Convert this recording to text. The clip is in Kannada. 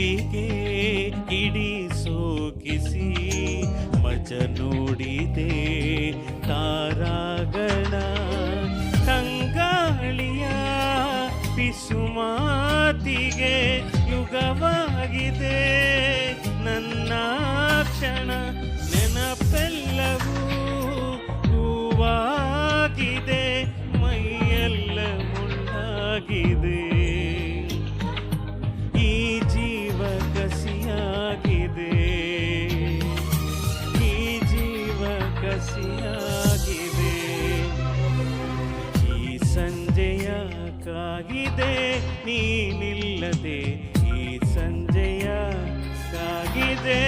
ಗುಬ್ಬಿಗೆ ಇಡೀ ಸೋಕಿಸಿ ಮಜ ನೋಡಿದೆ ತಾರಾಗಣ ತಂಗಾಳಿಯ ಪಿಸುಮಾತಿಗೆ ಯುಗವಾಗಿದೆ ನನ್ನ ಕ್ಷಣ ನೆನಪೆಲ್ಲವೂ ಹೂವಾಗಿದೆ ಮೈಯೆಲ್ಲ ಮುಳ್ಳಾಗಿದೆ ಈ ಜೀವ ಕಸಿಯಾಗಿದೆ ಈ ಜೀವ ಕಸಿಯಾಗಿದೆ ಈ ಸಂಜೆಯ ಕಾಗಿದೆ ನೀನಿಲ್ಲದೆ ಈ ಸಂಜೆಯ ಕಾಗಿದೆ